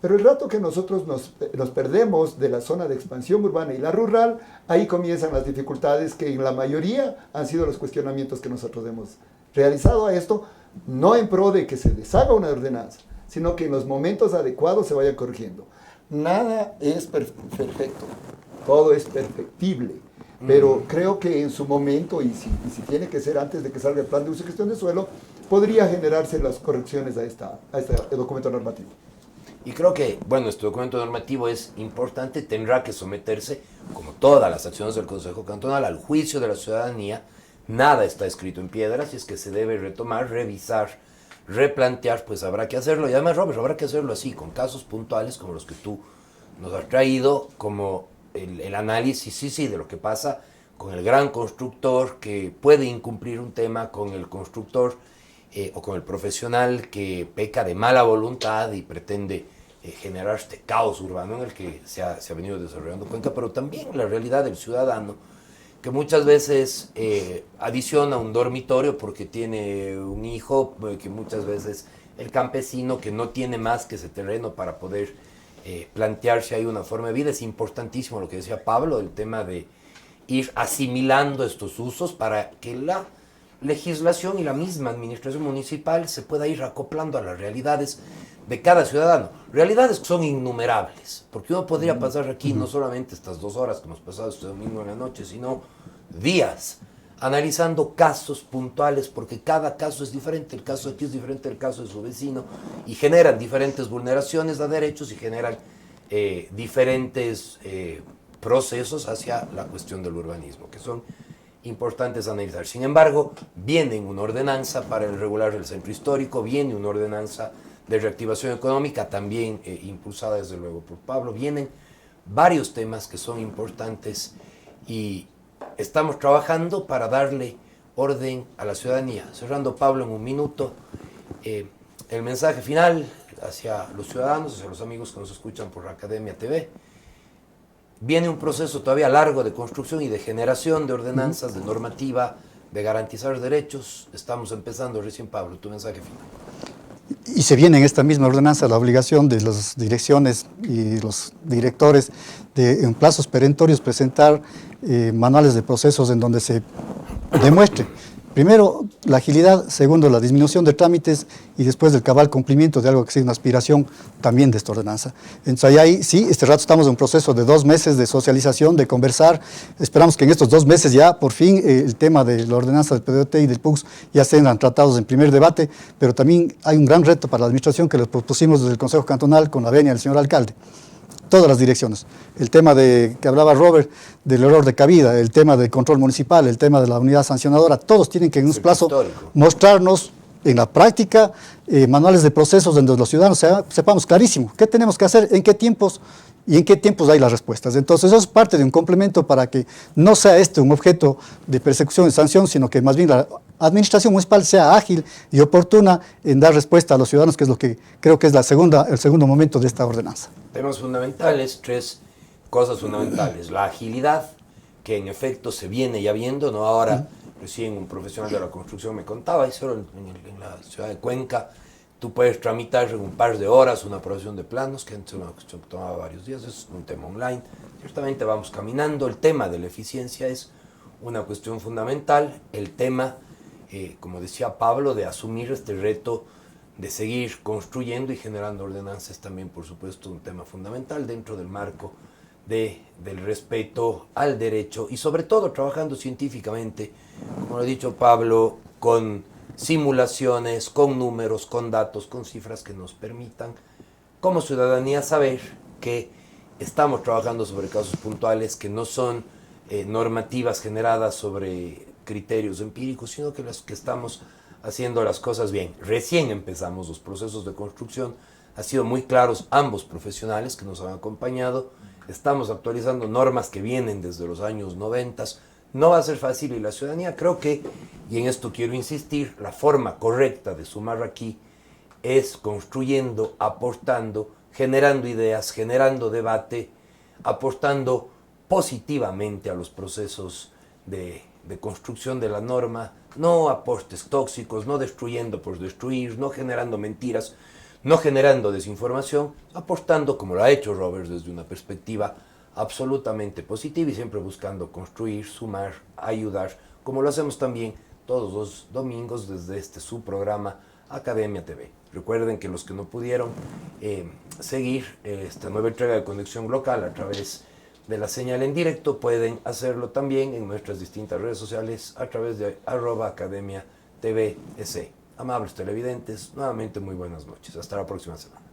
Pero el rato que nosotros nos perdemos de la zona de expansión urbana y la rural, ahí comienzan las dificultades que en la mayoría han sido los cuestionamientos que nosotros hemos realizado a esto, no en pro de que se deshaga una ordenanza, sino que en los momentos adecuados se vaya corrigiendo. Nada es perfecto, todo es perfectible, pero creo que en su momento, y si tiene que ser antes de que salga el plan de uso y gestión de suelo, podría generarse las correcciones a este documento normativo. Y creo que, bueno, este documento normativo es importante, tendrá que someterse, como todas las acciones del Consejo Cantonal, al juicio de la ciudadanía. Nada está escrito en piedra, así es que se debe retomar, revisar, replantear, pues habrá que hacerlo. Y además, Robert, habrá que hacerlo así, con casos puntuales como los que tú nos has traído, como el análisis, sí, de lo que pasa con el gran constructor que puede incumplir un tema, con el constructor o con el profesional que peca de mala voluntad y pretende generar este caos urbano en el que se ha venido desarrollando Cuenca, pero también la realidad del ciudadano, que muchas veces adiciona un dormitorio porque tiene un hijo, que muchas veces el campesino que no tiene más que ese terreno para poder plantearse ahí una forma de vida. Es importantísimo lo que decía Pablo, el tema de ir asimilando estos usos para que la legislación y la misma administración municipal se pueda ir acoplando a las realidades de cada ciudadano. Realidades que son innumerables, porque uno podría pasar aquí no solamente estas 2 horas que hemos pasado este domingo en la noche, sino días analizando casos puntuales, porque cada caso es diferente, el caso de aquí es diferente del caso de su vecino, y generan diferentes vulneraciones de derechos y generan diferentes procesos hacia la cuestión del urbanismo, que son importantes analizar. Sin embargo, viene una ordenanza para el regular del centro histórico, viene una ordenanza de reactivación económica, también impulsada desde luego por Pablo, vienen varios temas que son importantes y estamos trabajando para darle orden a la ciudadanía. Cerrando, Pablo, en un minuto, el mensaje final hacia los ciudadanos, hacia los amigos que nos escuchan por Academia TV. Viene un proceso todavía largo de construcción y de generación de ordenanzas, de normativa, de garantizar derechos. Estamos empezando recién, Pablo, tu mensaje final. Y se viene en esta misma ordenanza la obligación de las direcciones y los directores de en plazos perentorios presentar manuales de procesos en donde se demuestre, primero, la agilidad, segundo, la disminución de trámites y después del cabal cumplimiento de algo que sea una aspiración también de esta ordenanza. Entonces ahí sí, este rato estamos en un proceso de 2 meses de socialización, de conversar. Esperamos que en estos 2 meses ya por fin el tema de la ordenanza del PDOT y del PUCS ya sean tratados en primer debate, pero también hay un gran reto para la administración que les propusimos desde el Consejo Cantonal con la venia del señor alcalde. Todas las direcciones. El tema de que hablaba Robert del error de cabida, el tema del control municipal, el tema de la unidad sancionadora, todos tienen que en un plazo mostrarnos en la práctica manuales de procesos donde los ciudadanos sepamos clarísimo qué tenemos que hacer, en qué tiempos y en qué tiempos hay las respuestas. Entonces eso es parte de un complemento para que no sea este un objeto de persecución y sanción, sino que más bien la administración municipal sea ágil y oportuna en dar respuesta a los ciudadanos, que es lo que creo que es el segundo momento de esta ordenanza. Temas fundamentales, 3 cosas fundamentales. La agilidad, que en efecto se viene ya viendo, no ahora, recién un profesional de la construcción me contaba, y solo en la ciudad de Cuenca, tú puedes tramitar en un par de horas una aprobación de planos, que antes una cuestión que tomaba varios días, es un tema online. Ciertamente vamos caminando. El tema de la eficiencia es una cuestión fundamental. El tema, como decía Pablo, de asumir este reto de seguir construyendo y generando ordenanzas también, por supuesto, un tema fundamental dentro del marco del respeto al derecho y sobre todo trabajando científicamente, como lo ha dicho Pablo, con simulaciones, con números, con datos, con cifras que nos permitan como ciudadanía saber que estamos trabajando sobre casos puntuales, que no son normativas generadas sobre criterios empíricos, sino que estamos haciendo las cosas bien. Recién empezamos los procesos de construcción, han sido muy claros ambos profesionales que nos han acompañado, estamos actualizando normas que vienen desde los años 90, no va a ser fácil y la ciudadanía creo que, y en esto quiero insistir, la forma correcta de sumar aquí es construyendo, aportando, generando ideas, generando debate, aportando positivamente a los procesos de construcción de la norma, no aportes tóxicos, no destruyendo por destruir, no generando mentiras, no generando desinformación, aportando, como lo ha hecho Robert, desde una perspectiva absolutamente positiva y siempre buscando construir, sumar, ayudar, como lo hacemos también todos los domingos desde su programa Academia TV. Recuerden que los que no pudieron seguir esta nueva entrega de Conexión Local a través de la señal en directo, pueden hacerlo también en nuestras distintas redes sociales a través de @Academia TVS. Amables televidentes, nuevamente muy buenas noches. Hasta la próxima semana.